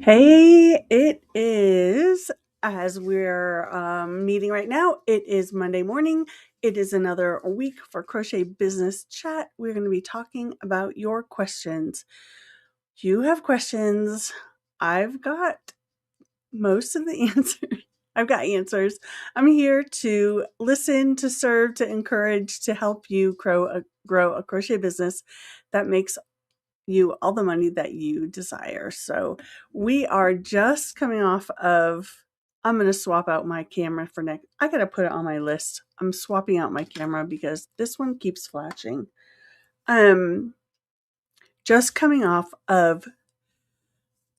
Hey, it is, as we're meeting right now, it is Monday morning. It is another week for Crochet Business Chat. We're going to be talking about your questions. You have questions. I've got most of the answers. I've got answers. I'm here to listen, to serve, to encourage, to help you grow a crochet business that makes you all the money that you desire. So we are just coming off of, I'm going to swap out my camera for next. I got to put it on my list. I'm swapping out my camera because this one keeps flashing. Just coming off of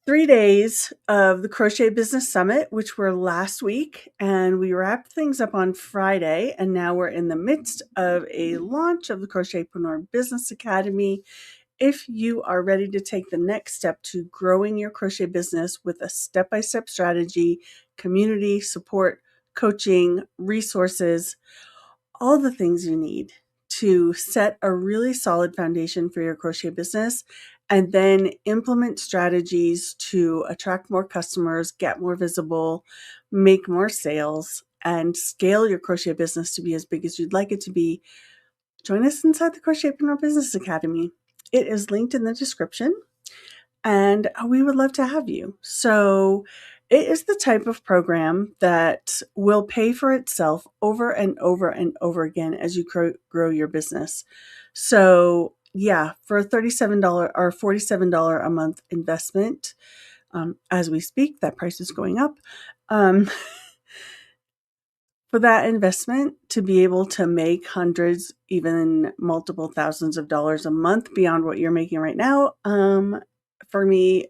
3 days of the Crochet Business Summit, which were last week, and we wrapped things up on Friday, and now we're in the midst of a launch of the Crochetpreneur Business Academy. If you are ready to take the next step to growing your crochet business with a step-by-step strategy, community support, coaching, resources, all the things you need to set a really solid foundation for your crochet business, and then implement strategies to attract more customers, get more visible, make more sales, and scale your crochet business to be as big as you'd like it to be, join us inside the Crochetpreneur Business Academy. It is linked in the description, and we would love to have you. So it is the type of program that will pay for itself over and over and over again as you grow your business. So yeah, for a $37 or $47 a month investment, as we speak, that price is going up. For that investment to be able to make hundreds, even multiple thousands of dollars a month beyond what you're making right now, for me,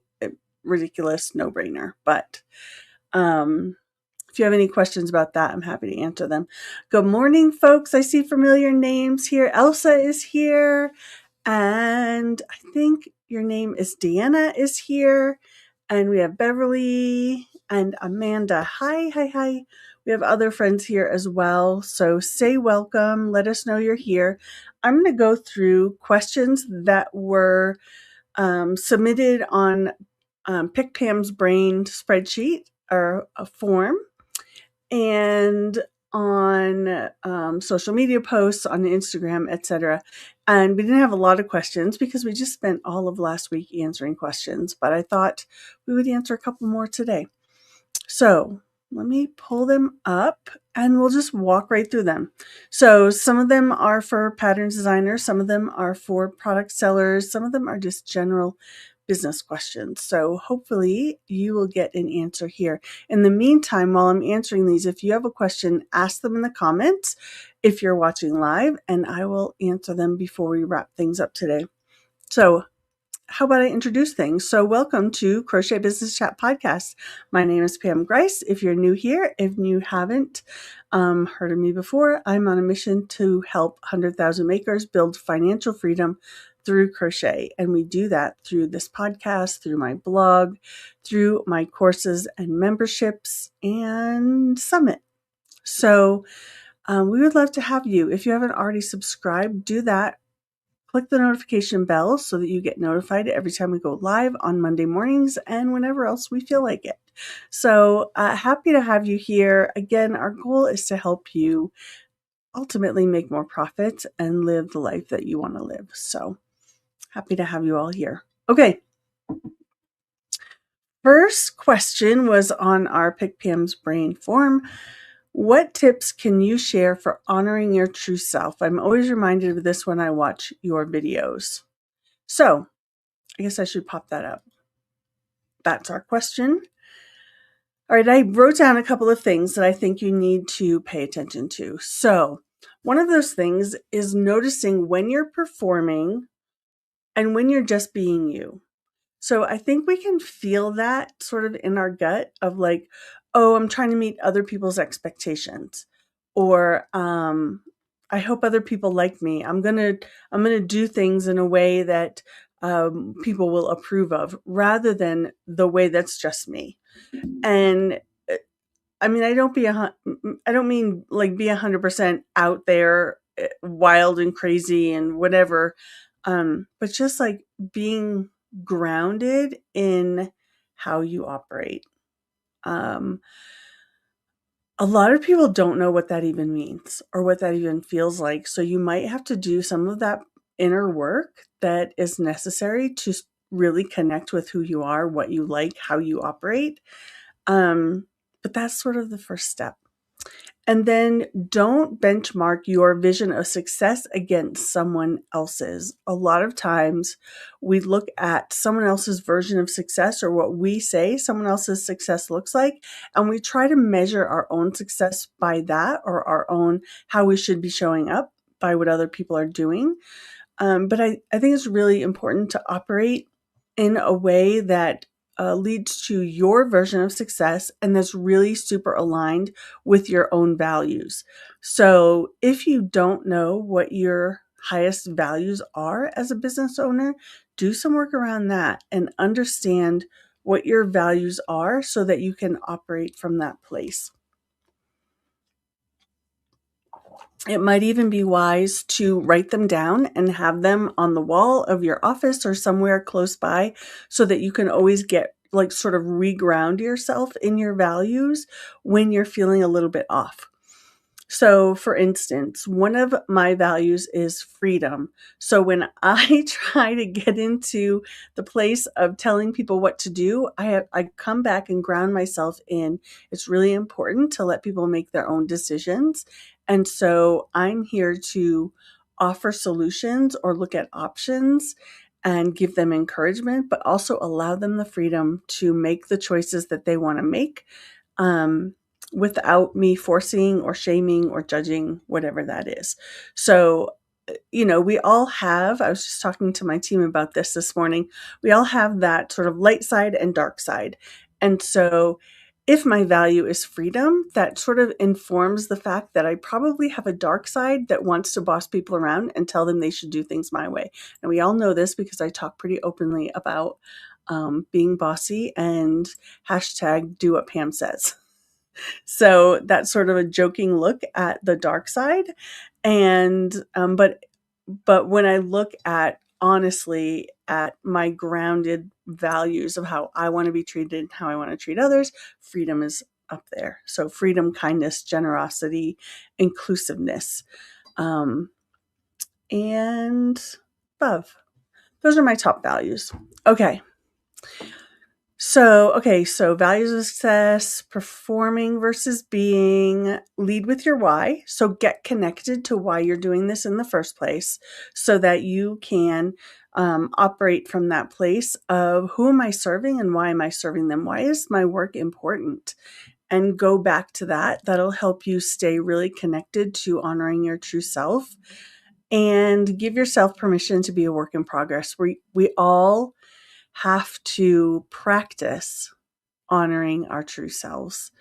ridiculous, no-brainer. But if you have any questions about that, I'm happy to answer them. Good morning, folks. I see familiar names here. Elsa is here, and I think your name is Deanna is here, and we have Beverly and Amanda. Hi. We have other friends here as well. So say welcome. Let us know you're here. I'm going to go through questions that were submitted on Pick Pam's Brain spreadsheet or a form, and on social media posts, on Instagram, etc. And we didn't have a lot of questions because we just spent all of last week answering questions, but I thought we would answer a couple more today. So let me pull them up and we'll just walk right through them. So some of them are for pattern designers, some of them are for product sellers, some of them are just general business questions. So hopefully you will get an answer here. In the meantime, while I'm answering these, if you have a question, ask them in the comments if you're watching live, and I will answer them before we wrap things up today. So how about I introduce things? So welcome to Crochet Business Chat Podcast. My name is Pam Grice. If you're new here, if you haven't heard of me before, I'm on a mission to help 100,000 makers build financial freedom through crochet. And we do that through this podcast, through my blog, through my courses and memberships and summit. So we would love to have you. If you haven't already subscribed, do that. Click the notification bell so that you get notified every time we go live on Monday mornings and whenever else we feel like it. So happy to have you here. Again, our goal is to help you ultimately make more profits and live the life that you want to live. So happy to have you all here. Okay. First question was on our Pick Pam's Brain form. What tips can you share for honoring your true self? I'm always reminded of this when I watch your videos. So I guess I should pop that up. That's our question. All right, I wrote down a couple of things that I think you need to pay attention to. So one of those things is noticing when you're performing and when you're just being you. So I think we can feel that sort of in our gut of like, oh, I'm trying to meet other people's expectations, or I hope other people like me. I'm gonna do things in a way that people will approve of, rather than the way that's just me. And I mean, I don't mean like be 100% out there, wild and crazy and whatever, but just like being grounded in how you operate. A lot of people don't know what that even means or what that even feels like. So you might have to do some of that inner work that is necessary to really connect with who you are, what you like, how you operate. But that's sort of the first step. And then don't benchmark your vision of success against someone else's. A lot of times we look at someone else's version of success or what we say someone else's success looks like, and we try to measure our own success by that, or our own how we should be showing up by what other people are doing. But I think it's really important to operate in a way that leads to your version of success and that's really super aligned with your own values. So if you don't know what your highest values are as a business owner, do some work around that and understand what your values are so that you can operate from that place. It might even be wise to write them down and have them on the wall of your office or somewhere close by so that you can always get sort of reground yourself in your values when you're feeling a little bit off. So, for instance, one of my values is freedom. So when I try to get into the place of telling people what to do, I come back and ground myself in it's really important to let people make their own decisions. And so I'm here to offer solutions or look at options and give them encouragement, but also allow them the freedom to make the choices that they want to make. Without me forcing or shaming or judging, whatever that is. So, we all have, I was just talking to my team about this morning, we all have that sort of light side and dark side. And so if my value is freedom, that sort of informs the fact that I probably have a dark side that wants to boss people around and tell them they should do things my way. And we all know this because I talk pretty openly about being bossy and hashtag do what Pam says. So that's sort of a joking look at the dark side. And, but when I look at honestly at my grounded values of how I want to be treated and how I want to treat others, freedom is up there. So freedom, kindness, generosity, inclusiveness, and love. Those are my top values. Okay. So values of success, performing versus being, lead with your why. So get connected to why you're doing this in the first place so that you can operate from that place of who am I serving and why am I serving them? Why is my work important? And go back to that. That'll help you stay really connected to honoring your true self and give yourself permission to be a work in progress. We all have to practice honoring our true selves.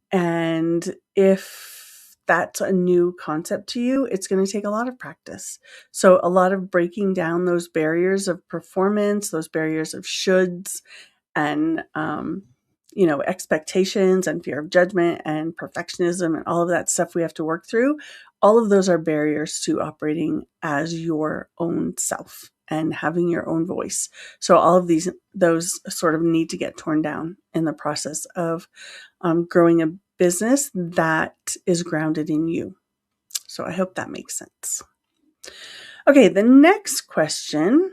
And if that's a new concept to you, it's going to take a lot of practice. So a lot of breaking down those barriers of performance, those barriers of shoulds and, expectations and fear of judgment and perfectionism and all of that stuff we have to work through. All of those are barriers to operating as your own self and having your own voice. So all of those sort of need to get torn down in the process of growing a business that is grounded in you. So I hope that makes sense. Okay, the next question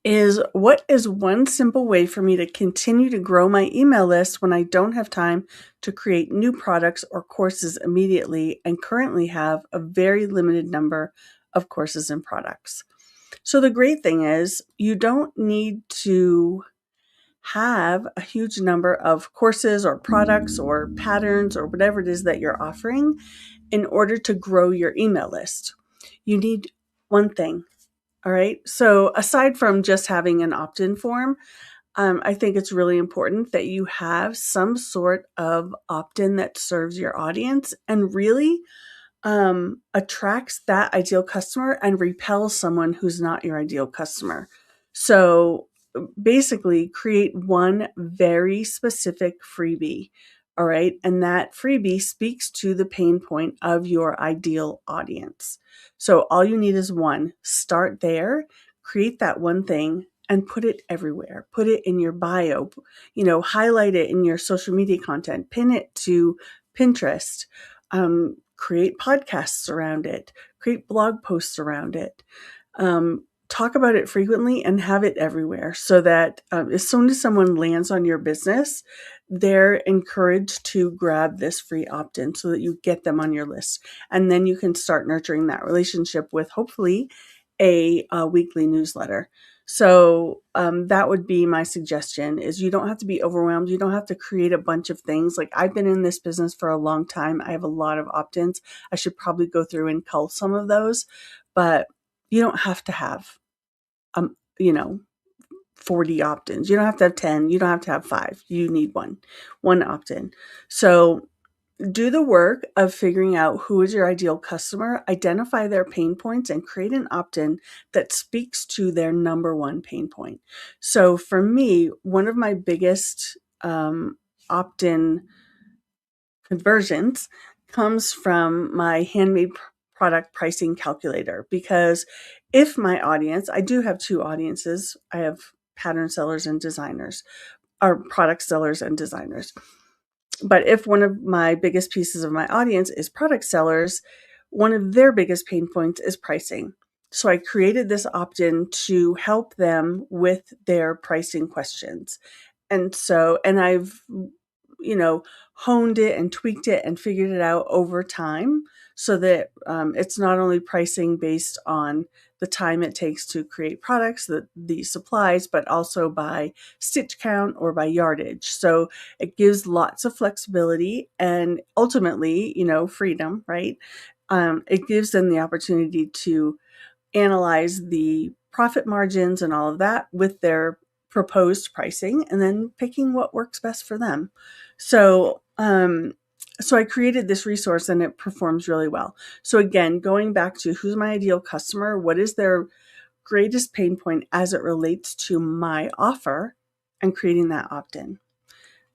is, what is one simple way for me to continue to grow my email list when I don't have time to create new products or courses immediately and currently have a very limited number of courses and products? So the great thing is you don't need to have a huge number of courses or products or patterns or whatever it is that you're offering in order to grow your email list. You need one thing. All right. So aside from just having an opt-in form, I think it's really important that you have some sort of opt-in that serves your audience and really attracts that ideal customer and repels someone who's not your ideal customer. So basically create one very specific freebie. All right. And that freebie speaks to the pain point of your ideal audience. So all you need is one. Start there, create that one thing, and put it everywhere. Put it in your bio, highlight it in your social media content, pin it to Pinterest, create podcasts around it, create blog posts around it. Talk about it frequently and have it everywhere so that as soon as someone lands on your business, they're encouraged to grab this free opt-in so that you get them on your list. And then you can start nurturing that relationship with hopefully a weekly newsletter. So that would be my suggestion, is you don't have to be overwhelmed. You don't have to create a bunch of things. Like, I've been in this business for a long time. I have a lot of opt-ins. I should probably go through and cull some of those, but you don't have to have 40 opt-ins. You don't have to have 10. You don't have to have 5. You need one opt-in. So do the work of figuring out who is your ideal customer, identify their pain points, and create an opt-in that speaks to their number one pain point. So for me, one of my biggest opt-in conversions comes from my handmade product pricing calculator, because if my audience, I do have 2 audiences. I have pattern sellers and designers, or product sellers and designers. But if one of my biggest pieces of my audience is product sellers, one of their biggest pain points is pricing. So I created this opt-in to help them with their pricing questions. And I've, honed it and tweaked it and figured it out over time so that it's not only pricing based on the time it takes to create products, the supplies, but also by stitch count or by yardage. So it gives lots of flexibility and ultimately, freedom, right? It gives them the opportunity to analyze the profit margins and all of that with their proposed pricing, and then picking what works best for them. So I created this resource and it performs really well. So again, going back to who's my ideal customer, what is their greatest pain point as it relates to my offer, and creating that opt-in,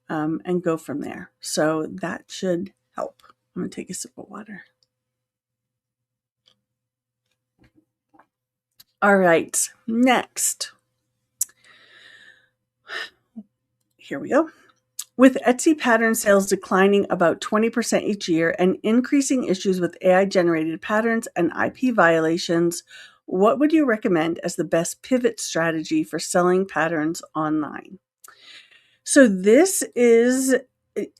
and go from there. So that should help. I'm going to take a sip of water. All right, next. Here we go. With Etsy pattern sales declining about 20% each year and increasing issues with AI-generated patterns and IP violations, what would you recommend as the best pivot strategy for selling patterns online? So this is,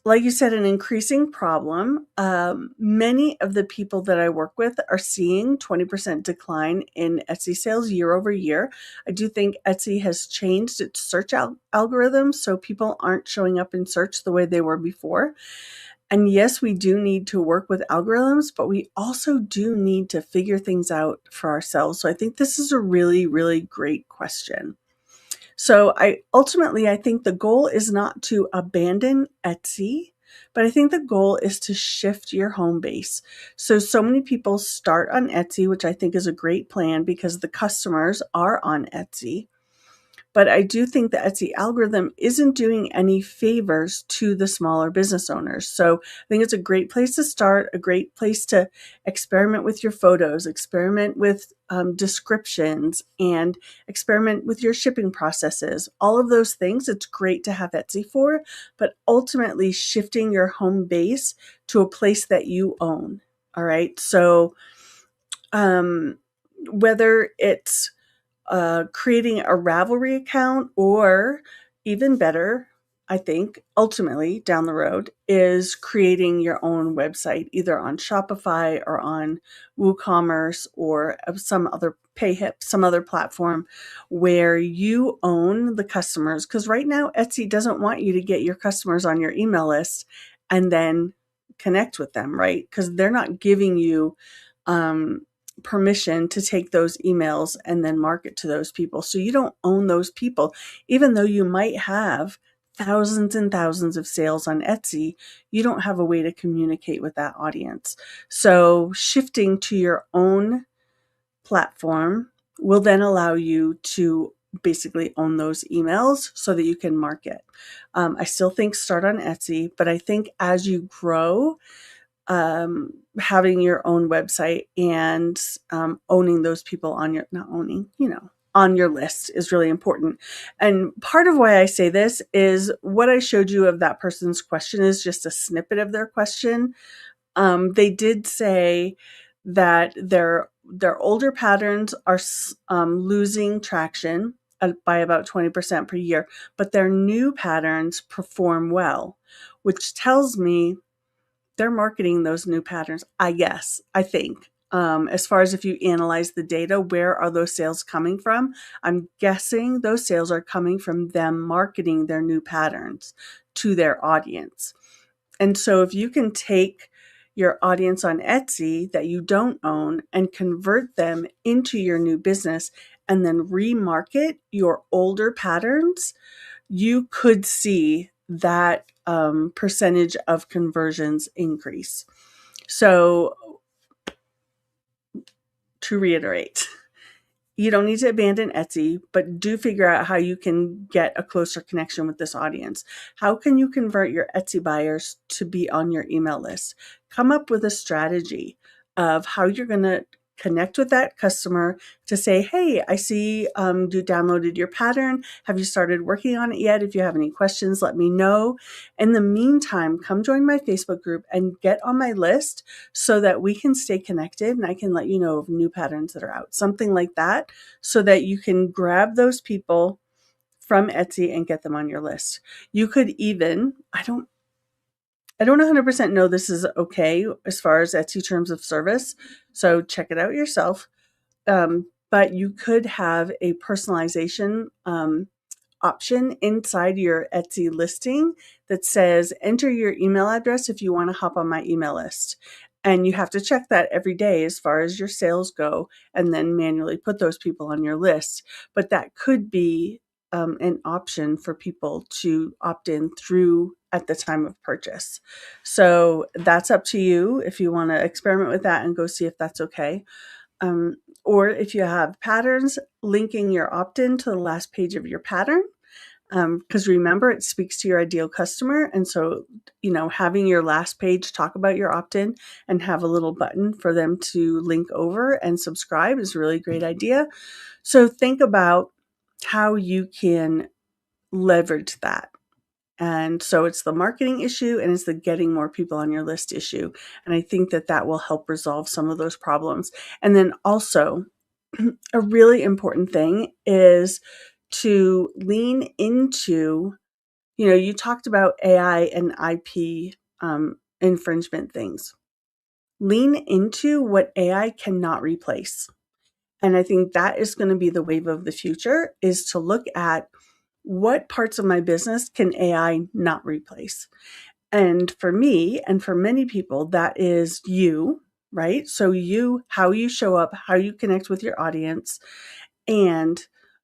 like you said, an increasing problem. Many of the people that I work with are seeing 20% decline in Etsy sales year over year. I do think Etsy has changed its search algorithms, so people aren't showing up in search the way they were before. And yes, we do need to work with algorithms, but we also do need to figure things out for ourselves. So I think this is a really, really great question. So I think the goal is not to abandon Etsy, but I think the goal is to shift your home base. So many people start on Etsy, which I think is a great plan because the customers are on Etsy. But I do think the Etsy algorithm isn't doing any favors to the smaller business owners. So I think it's a great place to start, a great place to experiment with your photos, experiment with descriptions, and experiment with your shipping processes. All of those things, it's great to have Etsy for, but ultimately shifting your home base to a place that you own. All right. So whether it's creating a Ravelry account, or even better, I think ultimately down the road, is creating your own website, either on Shopify or on WooCommerce or some other PayHip, some other platform where you own the customers. Because right now, Etsy doesn't want you to get your customers on your email list and then connect with them, right? Because they're not giving you permission to take those emails and then market to those people. So you don't own those people, even though you might have thousands and thousands of sales on Etsy. You don't have a way to communicate with that audience. So shifting to your own platform will then allow you to basically own those emails so that you can market. I still think start on Etsy, but I think as you grow, having your own website and owning those people on your, not owning, on your list is really important. And part of why I say this is what I showed you of that person's question is just a snippet of their question. They did say that their older patterns are losing traction by about 20% per year, but their new patterns perform well, which tells me they're marketing those new patterns, I guess, I think. As far as if you analyze the data, where are those sales coming from? I'm guessing those sales are coming from them marketing their new patterns to their audience. And so if you can take your audience on Etsy that you don't own and convert them into your new business and then remarket your older patterns, you could see that percentage of conversions increase. So to reiterate, you don't need to abandon Etsy, but do figure out how you can get a closer connection with this audience. How can you convert your Etsy buyers to be on your email list? Come up with a strategy of how you're going to connect with that customer to say, hey, I see you downloaded your pattern. Have you started working on it yet? If you have any questions, let me know. In the meantime, come join my Facebook group and get on my list so that we can stay connected and I can let you know of new patterns that are out, something like that, so that you can grab those people from Etsy and get them on your list. You could even, I don't 100% know this is okay as far as Etsy terms of service, so check it out yourself. But you could have a personalization option inside your Etsy listing that says, enter your email address if you want to hop on my email list. And you have to check that every day as far as your sales go, and then manually put those people on your list. But that could be an option for people to opt in through at the time of purchase. So that's up to you if you want to experiment with that and go see if that's okay. Or if you have patterns, linking your opt-in to the last page of your pattern. Because remember, it speaks to your ideal customer. And so, having your last page talk about your opt-in and have a little button for them to link over and subscribe is a really great idea. So think about how you can leverage that. And so it's the marketing issue and it's the getting more people on your list issue. And I think that will help resolve some of those problems. And then also, a really important thing is to lean into, you talked about AI and IP infringement things. Lean into what AI cannot replace. And I think that is going to be the wave of the future, is to look at what parts of my business can AI not replace. And for me, and for many people, that is you, right? So how you show up, how you connect with your audience, and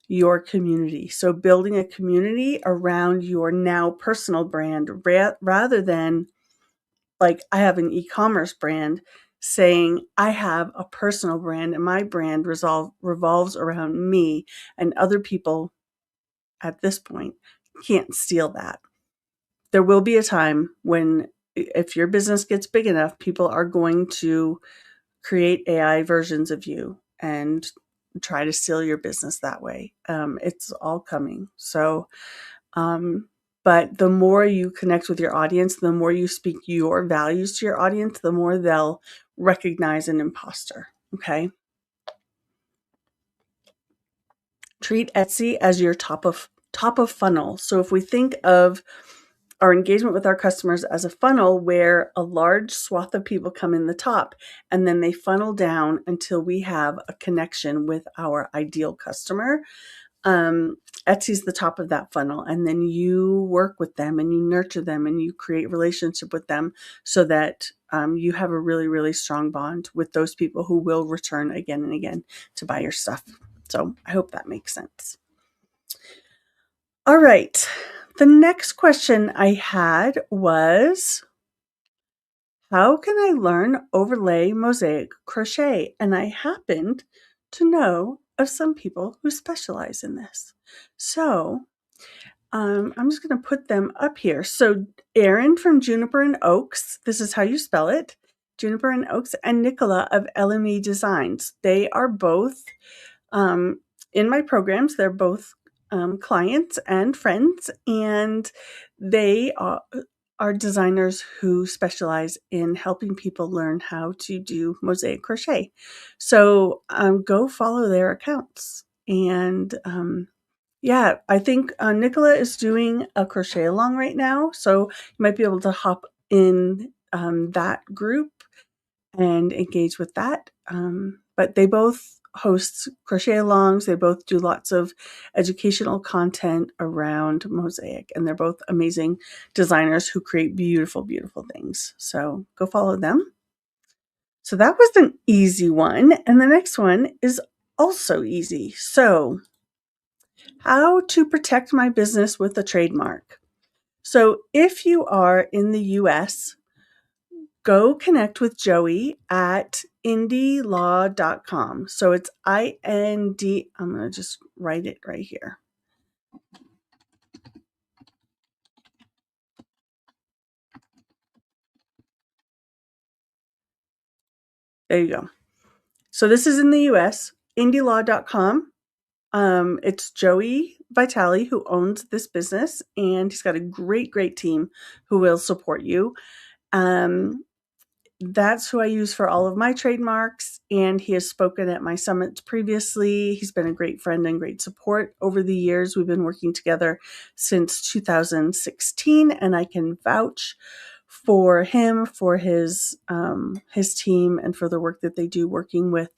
your community. So building a community around your now personal brand rather than like I have an e-commerce brand saying I have a personal brand and my brand revolves around me, and other people at this point can't steal that. There will be a time when, if your business gets big enough, people are going to create AI versions of you and try to steal your business that way. It's all coming. So, but the more you connect with your audience, the more you speak your values to your audience, the more they'll recognize an imposter. Okay. Treat Etsy as your top of funnel. So if we think of our engagement with our customers as a funnel where a large swath of people come in the top and then they funnel down until we have a connection with our ideal customer. Etsy's the top of that funnel, and then you work with them and you nurture them and you create relationship with them so that you have a really, really strong bond with those people who will return again and again to buy your stuff. So I hope that makes sense. All right. The next question I had was, how can I learn overlay mosaic crochet? And I happened to know of some people who specialize in this. So I'm just going to put them up here. So Erin from Juniper and Oaks, this is how you spell it, Juniper and Oaks, and Nicola of LME Designs. They are both in my programs. They're both clients and friends, and they are designers who specialize in helping people learn how to do mosaic crochet. So go follow their accounts. And yeah, I think Nicola is doing a crochet along right now. So you might be able to hop in that group and engage with that. But they both host crochet alongs. They both do lots of educational content around mosaic, and they're both amazing designers who create beautiful, beautiful things. So go follow them. So that was an easy one. And the next one is also easy. So, how to protect my business with a trademark. So, if you are in the US, go connect with Joey at indylaw.com. So it's IND. I'm going to just write it right here. There you go. So this is in the US, indylaw.com. It's Joey Vitale who owns this business, and he's got a great, great team who will support you. That's who I use for all of my trademarks, and he has spoken at my summits previously. He's been a great friend and great support over the years. We've been working together since 2016, and I can vouch for him, for his team, and for the work that they do working with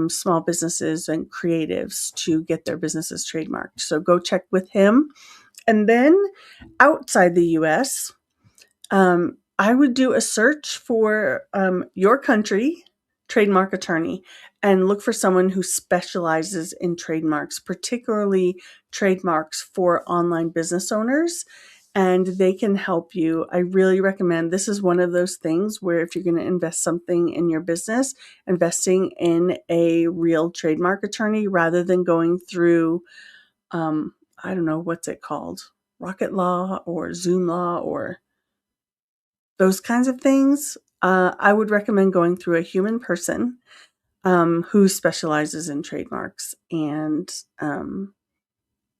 small businesses and creatives to get their businesses trademarked. So go check with him. And then outside the US, I would do a search for your country trademark attorney and look for someone who specializes in trademarks, particularly trademarks for online business owners, and they can help you. I really recommend, this is one of those things where if you're going to invest something in your business, investing in a real trademark attorney rather than going through, I don't know, what's it called? Rocket Law or Zoom Law or those kinds of things. I would recommend going through a human person who specializes in trademarks, and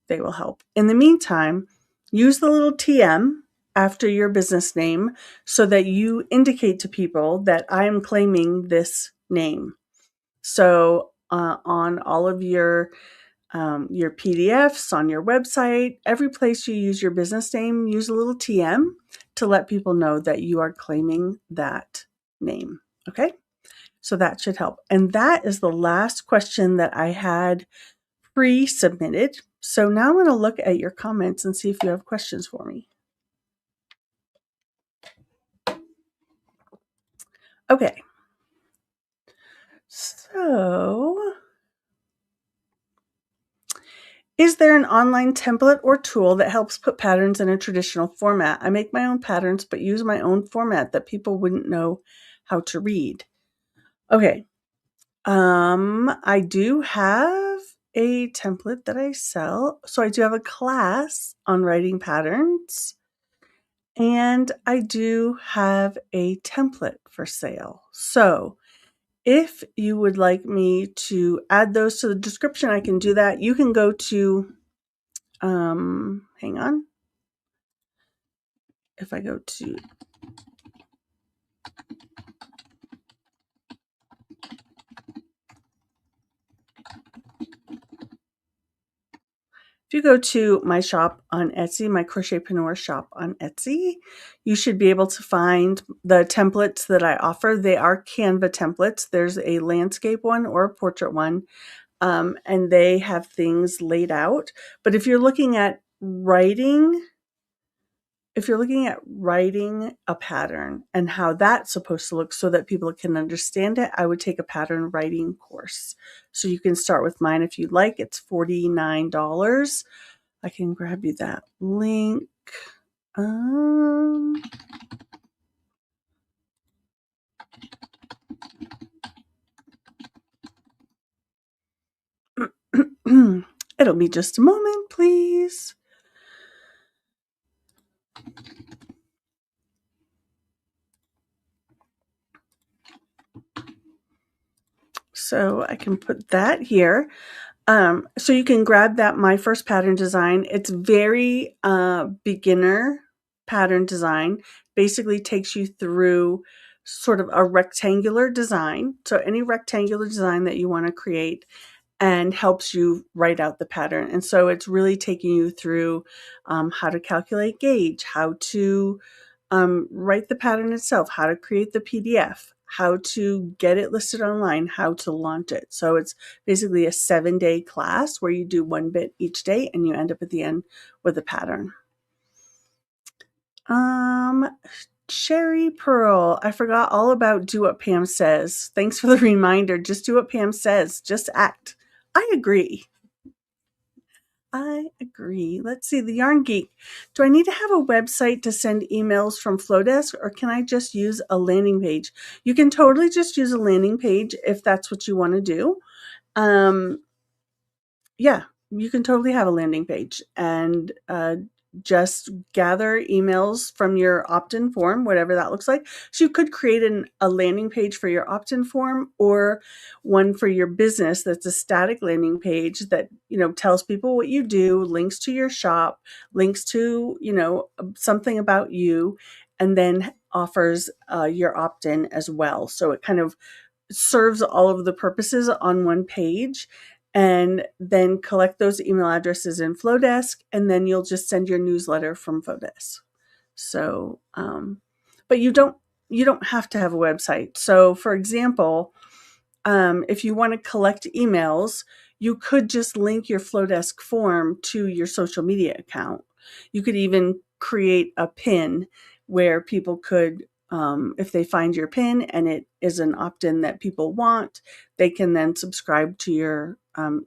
they will help. In the meantime, use the little TM after your business name so that you indicate to people that I am claiming this name. So on all of your PDFs, on your website, every place you use your business name, use a little TM to let people know that you are claiming that name. Okay, so that should help. And that is the last question that I had pre-submitted. So now I'm going to look at your comments and see if you have questions for me. Okay, so is there an online template or tool that helps put patterns in a traditional format? I make my own patterns, but use my own format that people wouldn't know how to read. Okay. I do have a template that I sell. So I do have a class on writing patterns, and I do have a template for sale. So if you would like me to add those to the description, I can do that. You can go to, hang on. If I go to, if you go to my shop on Etsy, my Crochetpreneur shop on Etsy, you should be able to find the templates that I offer. They are Canva templates. There's a landscape one or a portrait one, and they have things laid out. But if you're looking at writing a pattern and how that's supposed to look so that people can understand it, I would take a pattern writing course. So you can start with mine if you'd like. It's $49. I can grab you that link. It'll be just a moment, please. So I can put that here. So you can grab that My First Pattern Design. It's very beginner pattern design. Basically takes you through sort of a rectangular design. So any rectangular design that you want to create, and helps you write out the pattern. And so it's really taking you through how to calculate gauge, how to write the pattern itself, how to create the PDF, how to get it listed online, how to launch it. So it's basically a 7-day class where you do one bit each day and you end up at the end with a pattern. Sherry Pearl, I forgot all about Do What Pam Says. Thanks for the reminder. Just do what Pam says. Just act. I agree. Let's see, the Yarn Geek. Do I need to have a website to send emails from Flowdesk, or can I just use a landing page? You can totally just use a landing page if that's what you want to do. Yeah, you can totally have a landing page and just gather emails from your opt-in form, whatever that looks like. So you could create a landing page for your opt-in form, or one for your business that's a static landing page that, tells people what you do, links to your shop, links to, something about you, and then offers your opt-in as well. So it kind of serves all of the purposes on one page, and then collect those email addresses in Flowdesk, and then you'll just send your newsletter from Flowdesk. So, but you don't have to have a website. So, for example, if you want to collect emails, you could just link your Flowdesk form to your social media account. You could even create a pin where people could, if they find your pin and it is an opt-in that people want, they can then subscribe to your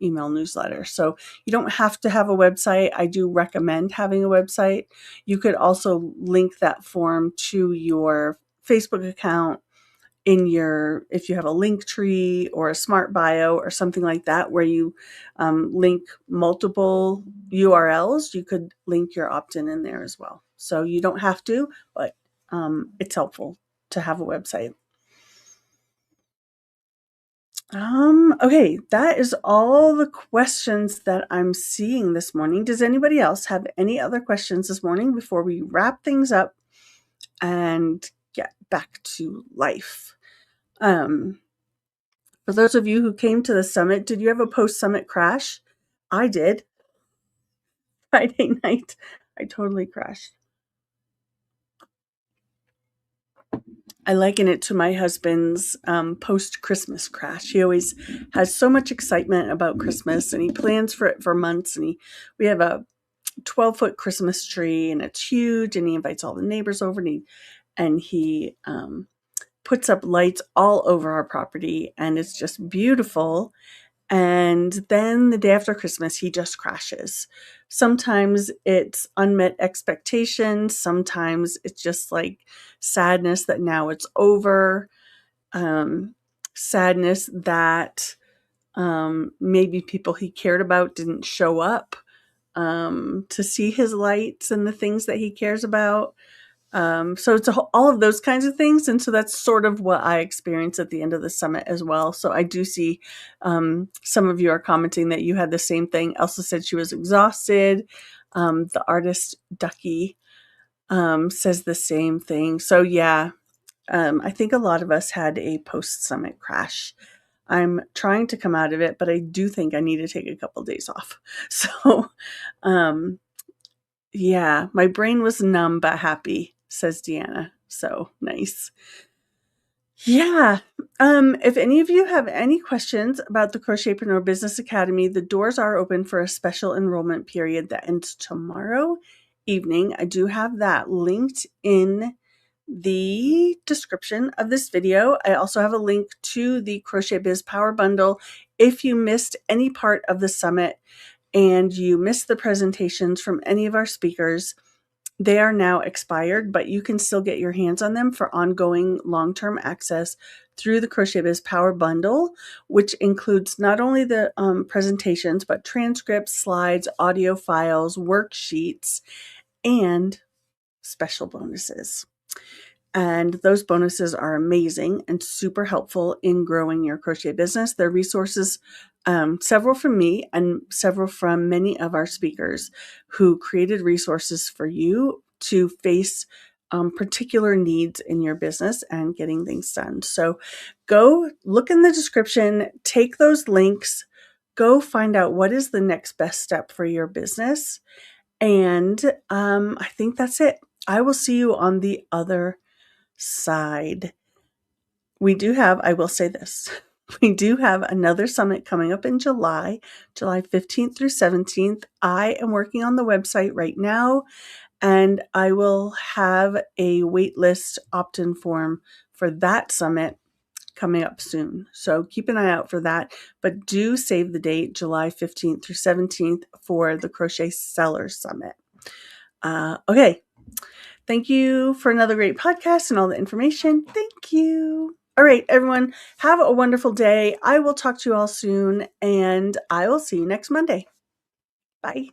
email newsletter. So you don't have to have a website. I do recommend having a website. You could also link that form to your Facebook account if you have a link tree or a smart bio or something like that, where you link multiple URLs, you could link your opt-in in there as well. So you don't have to, but it's helpful to have a website. Okay, that is all the questions that I'm seeing this morning. Does anybody else have any other questions this morning before we wrap things up and get back to life? For those of you who came to the summit, did you have a post-summit crash? I did. Friday night, I totally crashed. I liken it to my husband's post-Christmas crash. He always has so much excitement about Christmas, and he plans for it for months. And we have a 12-foot Christmas tree, and it's huge. And he invites all the neighbors over, and he puts up lights all over our property, and it's just beautiful. And then the day after Christmas, he just crashes. Sometimes it's unmet expectations. Sometimes it's just like sadness that now it's over. Sadness that maybe people he cared about didn't show up to see his lights and the things that he cares about. So it's all of those kinds of things. And so that's sort of what I experienced at the end of the summit as well. So I do see some of you are commenting that you had the same thing. Elsa said she was exhausted. The artist Ducky says the same thing. So yeah, I think a lot of us had a post-summit crash. I'm trying to come out of it, but I do think I need to take a couple days off. So yeah, my brain was numb but happy, says Deanna. So nice. Yeah. If any of you have any questions about the Crochetpreneur Business Academy, the doors are open for a special enrollment period that ends tomorrow evening. I do have that linked in the description of this video. I also have a link to the Crochet Biz Power Bundle. If you missed any part of the summit and you missed the presentations from any of our speakers, they are now expired, but you can still get your hands on them for ongoing long-term access through the Crochet Biz Power Bundle, which includes not only the presentations, but transcripts, slides, audio files, worksheets, and special bonuses. And those bonuses are amazing and super helpful in growing your crochet business. They're resources several from me and several from many of our speakers who created resources for you to face particular needs in your business and getting things done. So go look in the description, take those links, go find out what is the next best step for your business. And I think that's it. I will see you on the other side. I will say this, we do have another summit coming up in July 15th through 17th. I am working on the website right now, and I will have a waitlist opt-in form for that summit coming up soon. So keep an eye out for that, but do save the date, July 15th through 17th, for the Crochet Sellers Summit. Okay. Thank you for another great podcast and all the information. Thank you. All right, everyone, have a wonderful day. I will talk to you all soon, and I will see you next Monday. Bye.